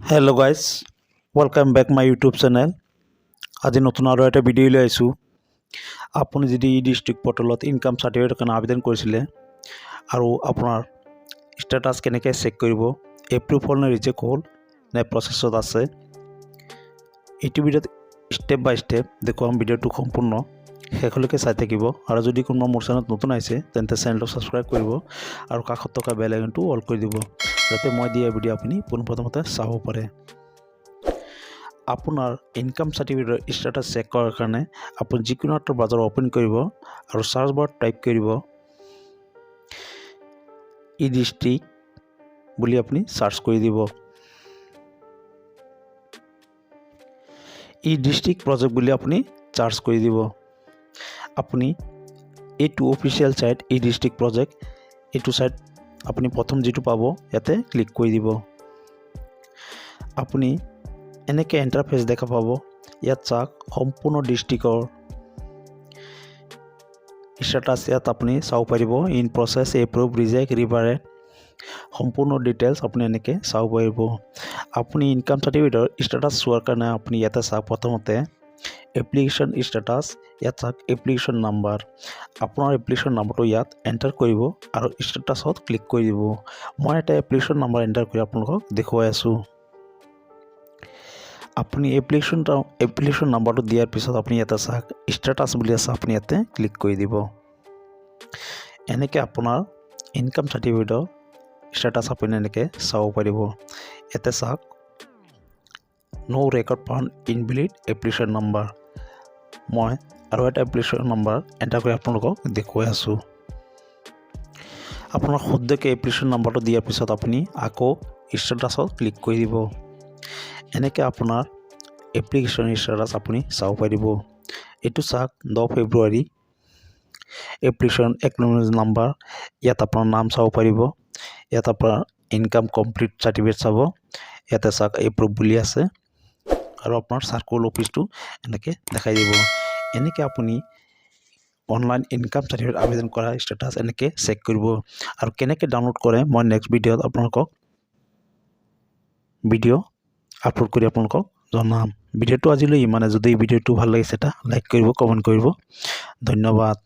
Hello guys welcome back my YouTube channel. आज नतुन और एक भिडिओ ले आइसु। आपुनि जदि इ डिस्ट्रिक्ट पोर्टलत इनकाम सार्टिफिकेट कारण आवेदन करिसिले आरो आपनार स्टेटास केनेके चेक करिब, एप्रुव हल ना रिजेक्ट हल ना प्रसेसत आछे, एटु भिडिओत स्टेप बाय स्टेप देखुवाम। भिडिओटु सम्पूर्ण शेषলৈকে চাই থাকিব আৰু যদি কোনোবা মোৰ চেনেলত নতুন আহিছে তেন্তে চেনেলটো সাবস্ক্ৰাইব কৰিব আৰু কাষত থকা বেল আইকনটো অল কৰি দিব যাতে মই দিয়া ভিডিও আপুনি পোনপ্ৰথমতে চাব পাৰে। আপোনাৰ ইনকাম সাৰ্টিফিকেটৰ স্ট্যাটাস চেক কৰাৰ কাৰণে আপুনি যিকোনো এটা ব্ৰাউজাৰ ওপেন কৰিব আৰু সাৰ্চ বাৰত টাইপ কৰিব ই ডিস্ট্ৰিক্ট বুলি আপুনি সাৰ্চ কৰি দিব। ই ডিস্ট্ৰিক্ট প্ৰজেক্ট বুলি আপুনি সাৰ্চ কৰি দিব। আপুনি এইটো অফিচিয়েল সাইট ই ডিস্ট্ৰিক্ট প্ৰজেক্ট, এইটো সাইট আপুনি প্ৰথম যেটো পাব ইয়াতে ক্লিক কৰি দিব। আপুনি এনেকে ইন্টাৰফেস দেখা পাব। ইয়াত চাওক সম্পূৰ্ণ ডিস্ট্ৰিক্টৰ স্ট্যাটাস ইয়াত আপুনি চাব পাৰিব। ইন প্ৰসেস, এপ্ৰুভ, ৰিজেক্ট, ৰিভাৰেড সম্পূৰ্ণ ডিটেইলছ আপুনি এনেকে চাব পাৰিব। আপুনি ইনকাম সাৰ্টিফিকেটৰ স্ট্যাটাস চোৱাৰ কাৰণে আপুনি ইয়াতে চাওক প্ৰথমতে এপ্লিকেশন স্ট্যাটাস, ইয়াত চাওক এপ্লিকেশন নাম্বাৰ। আপোনাৰ এপ্লিকেশন নাম্বাৰটো ইয়াত এন্টাৰ কৰিব আৰু স্ট্যাটাসত ক্লিক কৰি দিব। মই এটা এপ্লিকেশন নাম্বাৰ এন্টাৰ কৰি আপোনালোকক দেখুৱাই আছো। আপুনি এপ্লিকেশন নাম্বাৰটো দিয়াৰ পিছত আপুনি ইয়াতে চাওক স্ট্যাটাস বুলি আছে, আপুনি ইয়াতে ক্লিক কৰি দিব। এনেকে আপোনাৰ ইনকাম সাৰ্টিফিকেটৰ স্ট্যাটাস আপুনি এনেকে চাব পাৰিব। ইয়াতে চাওক no record found invalid application number. মই আৰু এটা এপ্লিকেশন নাম্বাৰ এন্টাৰ কৰি আপোনালোকক দেখুৱাই আছো। আপোনাৰ শুদ্ধকে এপ্লিকেশন নাম্বাৰটো দিয়াৰ পিছত আপুনি আকৌ স্ট্যাটাসত ক্লিক কৰি দিব। এনেকে আপোনাৰ এপ্লিকেশন স্ট্যাটাস আপুনি চাব পাৰিব। এটো চাওক 10 ফেব্ৰুৱাৰী এপ্লিকেশন একনলেজমেন্ট নাম্বাৰ, ইয়াত আপোনাৰ নাম চাব পাৰিব। ইয়াত আপোনাৰ ইনকাম কমপ্লিট সাৰ্টিফিকেট চাব, ইয়াতে চাওক এপ্ৰুভ বুলি আছে আৰু আপোনাৰ সাৰ্কুল অফিসটো এনেকে দেখাই দিব। এনেকে আপুনি অনলাইন ইনকাম সাৰ্টিফিকেট আবেদন কৰা স্ট্যাটাস এনেকে চেক কৰিব আৰু কেনেকে ডাউনলোড কৰে মই নেক্সট ভিডিওত আপোনালোকক ভিডিও আপলোড কৰি আপোনালোকক জনাম। ভিডিওটো আজিলৈ ইমানে। যদি ভিডিওটো ভাল লাগিছে এটা লাইক কৰিব, কমেন্ট কৰিব। ধন্যবাদ।